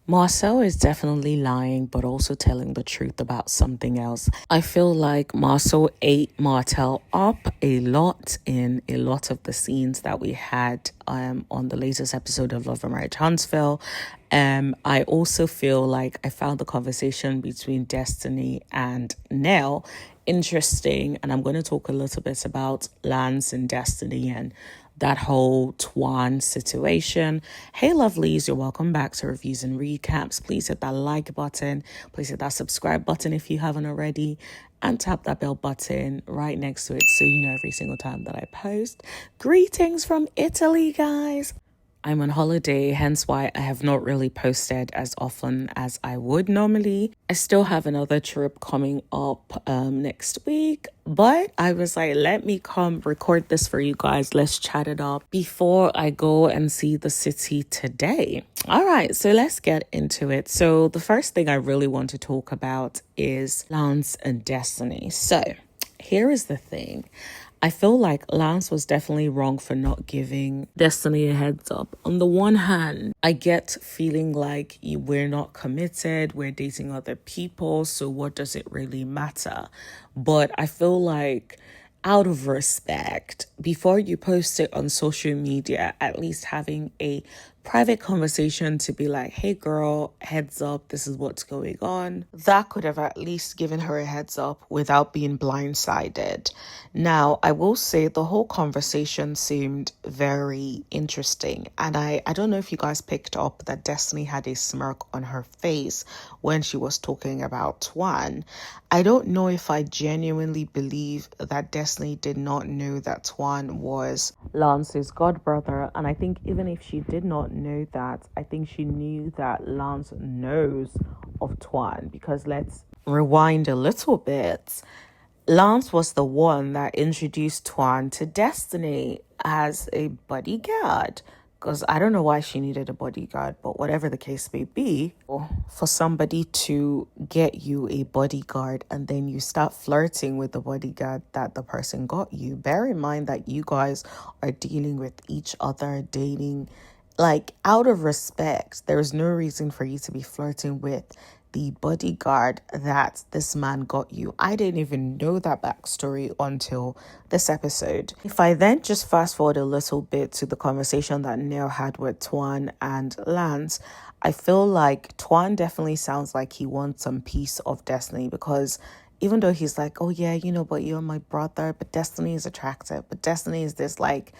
Marsau is definitely lying, but also telling the truth about something else. I feel like Marsau ate Martell up a lot in a lot of the scenes that we had on the latest episode of Love and Marriage Huntsville. I also feel like I found the conversation between Destiny and Nell interesting, and I'm going to talk a little bit about Lance and Destiny and that whole Twan situation. Hey lovelies, you're welcome back to Reviews and Recaps. Please hit that like button, please hit that subscribe button if you haven't already, and tap that bell button right next to it so you know every single time that I post. Greetings from Italy, guys. I'm on holiday, hence why I have not really posted as often as I would normally. I still have another trip coming up next week, but I was like, let me come record this for you guys. Let's chat it up before I go and see the city today. All right, so let's get into it. So the first thing I really want to talk about is Lance and Destiny. So here is the thing. I feel like Lance was definitely wrong for not giving Destiny a heads up. On the one hand, I get feeling like we're not committed, we're dating other people, so what does it really matter? But I feel like out of respect, before you post it on social media, at least having a private conversation to be like, hey girl, heads up, this is what's going on. That could have at least given her a heads up without being blindsided. Now, I will say the whole conversation seemed very interesting. And I don't know if you guys picked up that Destiny had a smirk on her face when she was talking about Twan. I don't know if I genuinely believe that Destiny did not know that Twan was Lance's godbrother. And I think even if she did not know that, I think she knew that Lance knows of Twan, because let's rewind a little bit. Lance was the one that introduced Twan to Destiny as a bodyguard, because I don't know why she needed a bodyguard, but whatever the case may be, for somebody to get you a bodyguard and then you start flirting with the bodyguard that the person got you, bear in mind that you guys are dealing with each other, dating. Like, out of respect, there is no reason for you to be flirting with the bodyguard that this man got you. I didn't even know that backstory until this episode. If I then just fast forward a little bit to the conversation that Neil had with Twan and Lance, I feel like Twan definitely sounds like he wants some piece of Destiny, because even though he's like, oh yeah, but you're my brother, but Destiny is attractive, but Destiny is this, like,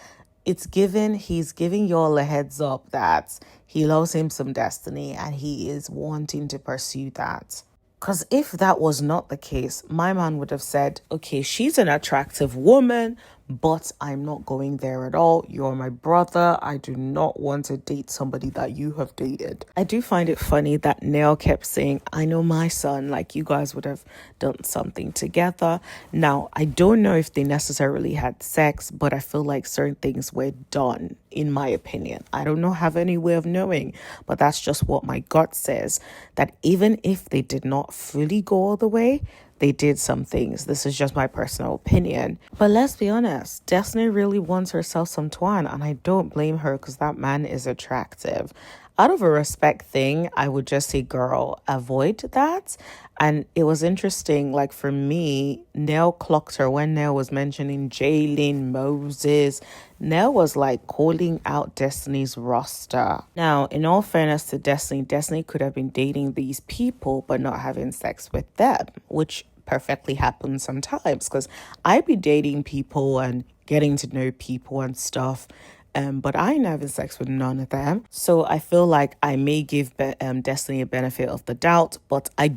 he's giving y'all a heads up that he loves him some Destiny and he is wanting to pursue that. Because if that was not the case, my man would have said, okay, she's an attractive woman, but I'm not going there at all. You're my brother. I do not want to date somebody that you have dated. I do find it funny that Nell kept saying, I know my son, like you guys would have done something together. Now, I don't know if they necessarily had sex, but I feel like certain things were done, in my opinion. I don't have any way of knowing, but that's just what my gut says, that even if they did not fully go all the way, they did some things. This is just my personal opinion. But let's be honest, Destiny really wants herself some Twan, and I don't blame her, because that man is attractive. Out of a respect thing, I would just say, girl, avoid that. And it was interesting, like for me, Nell clocked her when Nell was mentioning Jalen, Moses. Nell was like calling out Destiny's roster. Now, in all fairness to Destiny, Destiny could have been dating these people but not having sex with them, which perfectly happens sometimes, because I be dating people and getting to know people and stuff, but I ain't having sex with none of them. So I feel like I may give Destiny a benefit of the doubt, but I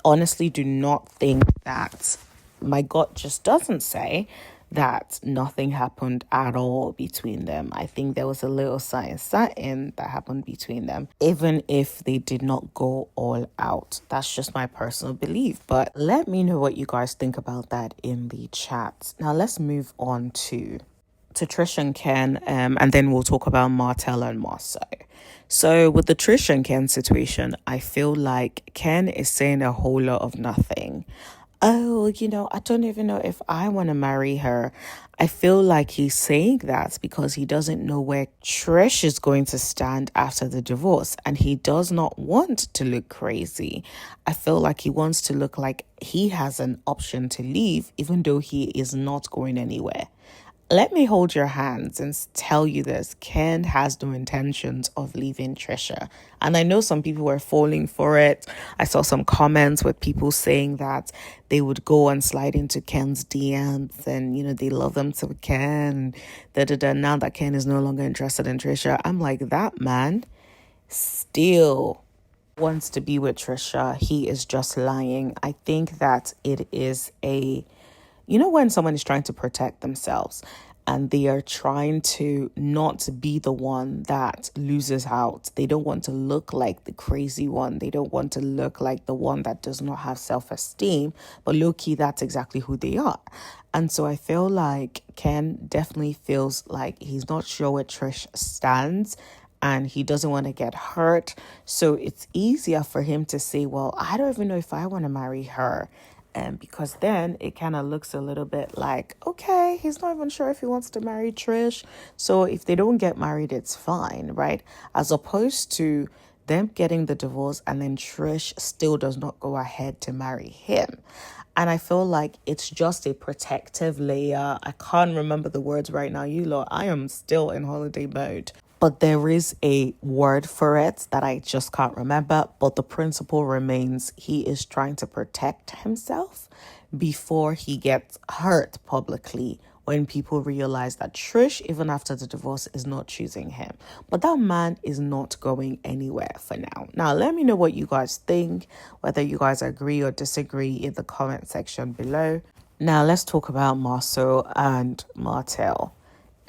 honestly do not think that, my gut just doesn't say that nothing happened at all between them. I think there was a little something that happened between them, even if they did not go all out. That's just my personal belief. But let me know what you guys think about that in the chat. Now let's move on to Trisha and Ken, and then we'll talk about Martell and Marsau. So with the Trisha and Ken situation, I feel like Ken is saying a whole lot of nothing. oh, I don't even know if I want to marry her. I feel like he's saying that because he doesn't know where Trish is going to stand after the divorce, and he does not want to look crazy. I feel like he wants to look like he has an option to leave, even though he is not going anywhere. Let me hold your hands and tell you this. Ken has no intentions of leaving Tricia. And I know some people were falling for it. I saw some comments with people saying that they would go and slide into Ken's DMs and, they love them to Ken. Now that Ken is no longer interested in Tricia, I'm like, that man still wants to be with Tricia. He is just lying. I think that it is when someone is trying to protect themselves and they are trying to not be the one that loses out. They don't want to look like the crazy one. They don't want to look like the one that does not have self-esteem. But low-key, that's exactly who they are. And so I feel like Ken definitely feels like he's not sure where Trish stands and he doesn't want to get hurt. So it's easier for him to say, well, I don't even know if I want to marry her. Because then it kind of looks a little bit like, okay, he's not even sure if he wants to marry Trish. So if they don't get married, it's fine, right? As opposed to them getting the divorce and then Trish still does not go ahead to marry him. And I feel like it's just a protective layer. I can't remember the words right now. You lot, I am still in holiday mode. But there is a word for it that I just can't remember. But the principle remains, he is trying to protect himself before he gets hurt publicly when people realize that Trish, even after the divorce, is not choosing him. But that man is not going anywhere for now. Now, let me know what you guys think, whether you guys agree or disagree in the comment section below. Now, let's talk about Marsau and Martell.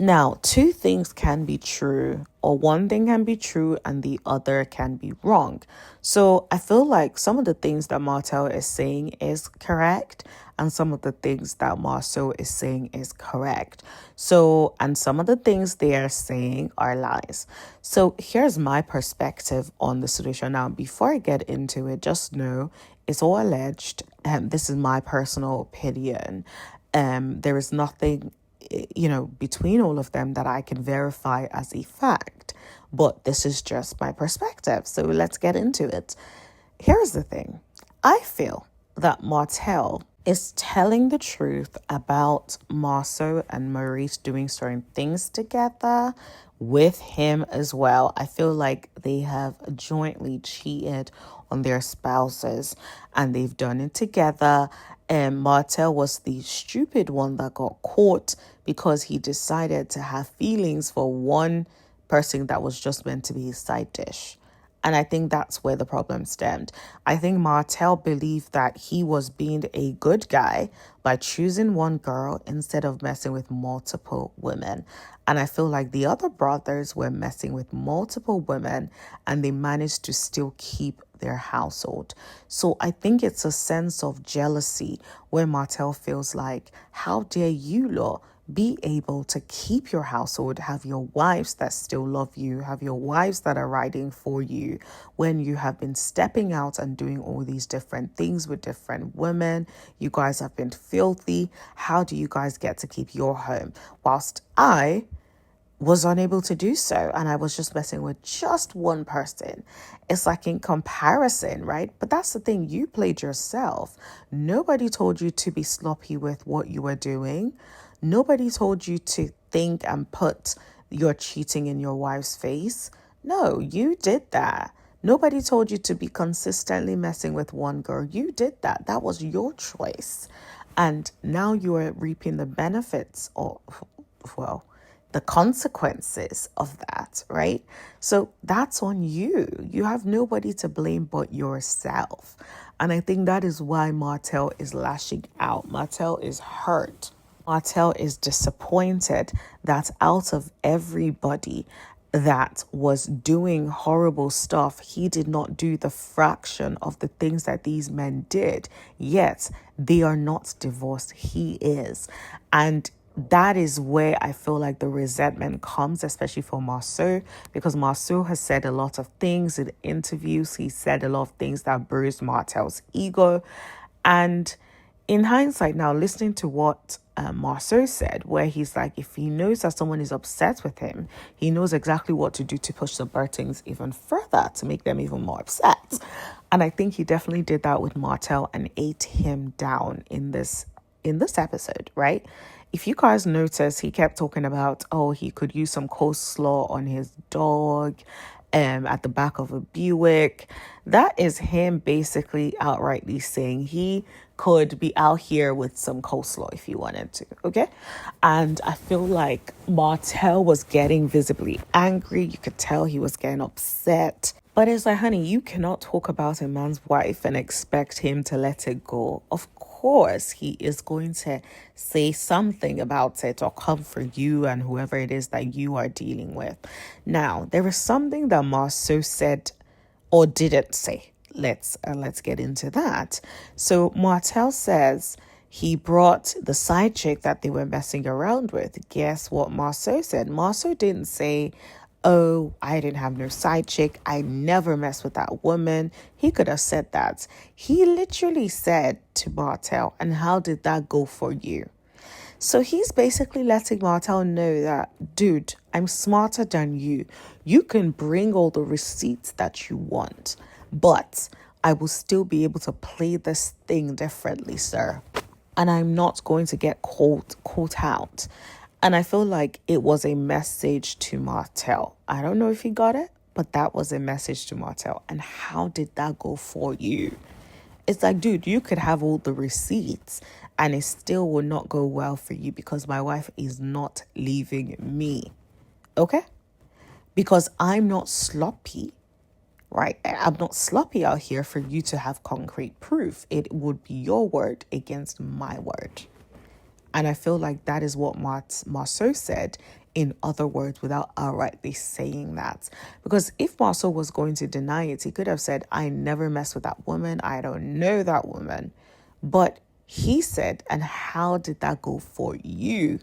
Now, two things can be true, or one thing can be true and the other can be wrong. So I feel like some of the things that Martell is saying is correct, and some of the things that Marsau is saying is correct. So, and some of the things they are saying are lies. So here's my perspective on the situation. Now, before I get into it, just know it's all alleged. This is my personal opinion. There is nothing between all of them that I can verify as a fact. But this is just my perspective. So let's get into it. Here's the thing. I feel that Martell is telling the truth about Marsau and Maurice doing certain things together with him as well. I feel like they have jointly cheated on their spouses and they've done it together. And Martell was the stupid one that got caught because he decided to have feelings for one person that was just meant to be his side dish. And I think that's where the problem stemmed. I think Martell believed that he was being a good guy by choosing one girl instead of messing with multiple women. And I feel like the other brothers were messing with multiple women and they managed to still keep their household. So I think it's a sense of jealousy where Martell feels like, how dare you lot be able to keep your household, have your wives that still love you, have your wives that are riding for you when you have been stepping out and doing all these different things with different women. You guys have been filthy. How do you guys get to keep your home? Whilst I was unable to do so and I was just messing with just one person. It's like in comparison, right? But that's the thing, you played yourself. Nobody told you to be sloppy with what you were doing. Nobody told you to think and put your cheating in your wife's face. No, you did that. Nobody told you to be consistently messing with one girl. You did that. That was your choice. And now you are reaping the benefits of, well, the consequences of that, right? So that's on you. You have nobody to blame but yourself. And I think that is why Martell is lashing out. Martell is hurt. Martell is disappointed that out of everybody that was doing horrible stuff, he did not do the fraction of the things that these men did. Yet they are not divorced. He is. And that is where I feel like the resentment comes, especially for Marsau, because Marsau has said a lot of things in interviews. He said a lot of things that bruised Martell's ego. And in hindsight now, listening to what Marsau said, where he's like, if he knows that someone is upset with him, he knows exactly what to do to push the Burtons even further, to make them even more upset. And I think he definitely did that with Martell and ate him down in this episode, right? If you guys notice, he kept talking about, oh, he could use some coleslaw on his dog at the back of a Buick. That is him basically outrightly saying he could be out here with some coleslaw if he wanted to, okay? And I feel like Martell was getting visibly angry. You could tell he was getting upset. But it's like, honey, you cannot talk about a man's wife and expect him to let it go. Of course, he is going to say something about it or come for you and whoever it is that you are dealing with. Now, there is something that Marsau said or didn't say. Let's get into that. So Martell says he brought the side chick that they were messing around with. Guess what Marsau said? Marsau didn't say, oh, I didn't have no side chick, I never messed with that woman. He could have said that. He literally said to Martell, and how did that go for you? So he's basically letting Martell know that, dude, I'm smarter than you. You can bring all the receipts that you want, but I will still be able to play this thing differently, sir. And I'm not going to get caught out. And I feel like it was a message to Martell. I don't know if he got it, but that was a message to Martell. And how did that go for you? It's like, dude, you could have all the receipts and it still will not go well for you because my wife is not leaving me. Okay? Because I'm not sloppy, right? I'm not sloppy out here for you to have concrete proof. It would be your word against my word. And I feel like that is what Marsau said, in other words, without outrightly saying that. Because if Marsau was going to deny it, he could have said, I never messed with that woman. I don't know that woman. But he said, and how did that go for you?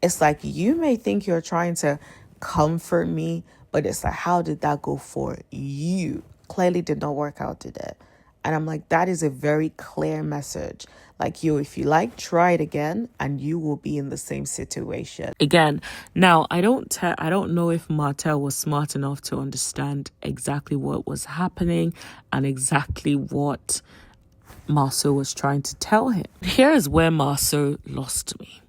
It's like, you may think you're trying to comfort me, but it's like, how did that go for you? Clearly did not work out, did it? And I'm like, that is a very clear message. Like, yo, if you like, try it again and you will be in the same situation again. Now, I don't know if Martell was smart enough to understand exactly what was happening and exactly what Marsau was trying to tell him. Here is where Marsau lost me.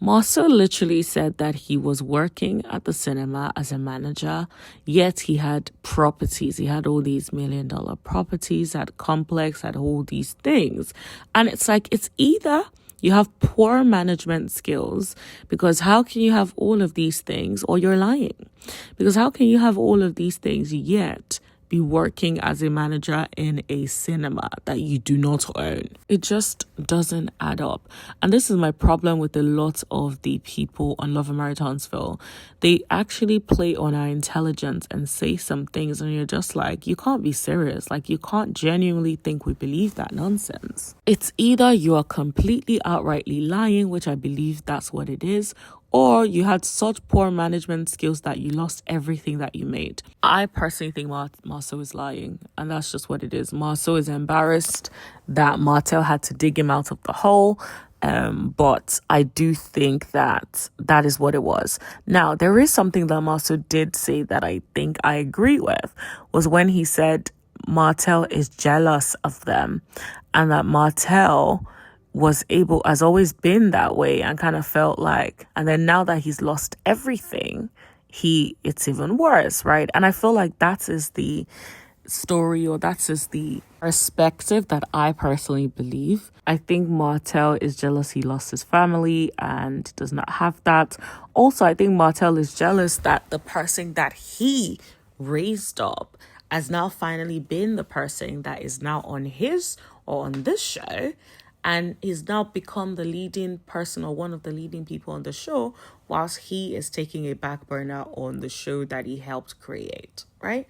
Marsau literally said that he was working at the cinema as a manager, yet he had properties. He had all these $1 million properties, had complex, had all these things. And it's like, it's either you have poor management skills, because how can you have all of these things, or you're lying? Because how can you have all of these things yet be working as a manager in a cinema that you do not own? It just doesn't add up. And this is my problem with a lot of the people on Love and Marriage Huntsville. They actually play on our intelligence and say some things, and you're just like, you can't be serious. Like, you can't genuinely think we believe that nonsense. It's either you are completely outrightly lying, which I believe that's what it is, or you had such poor management skills that you lost everything that you made. I personally think Marsau is lying, and that's just what it is. Marsau is embarrassed that Martell had to dig him out of the hole, but I do think that is what it was. Now, there is something that Marsau did say that I think I agree with, was when he said Martell is jealous of them, and that Martell has always been that way, and kind of felt like, and then now that he's lost everything, it's even worse, right? And I feel like that is the story, or that is the perspective that I personally believe. I think Martell is jealous he lost his family and does not have that. Also, I think Martell is jealous that the person that he raised up has now finally been the person that is now on his or on this show, and he's now become the leading person or one of the leading people on the show, whilst he is taking a back burner on the show that he helped create, right?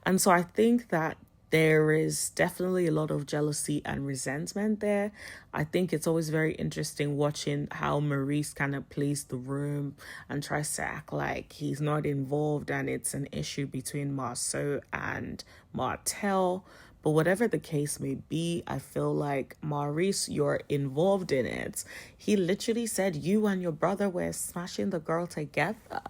And so I think that there is definitely a lot of jealousy and resentment there. I think it's always very interesting watching how Maurice kind of plays the room and tries to act like he's not involved and it's an issue between Marsau and Martell. But whatever the case may be, I feel like Maurice, you're involved in it. He literally said you and your brother were smashing the girl together.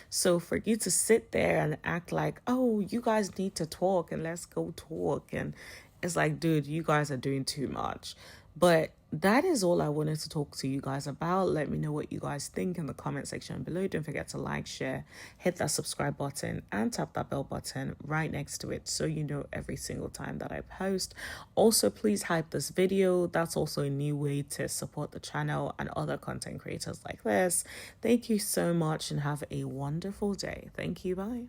So for you to sit there and act like, oh, you guys need to talk and let's go talk. And it's like, dude, you guys are doing too much. But that is all I wanted to talk to you guys about. Let me know what you guys think in the comment section below. Don't forget to like, share, hit that subscribe button and tap that bell button right next to it so you know every single time that I post. Also, please hype this video. That's also a new way to support the channel and other content creators like this. Thank you so much and have a wonderful day. Thank you. Bye.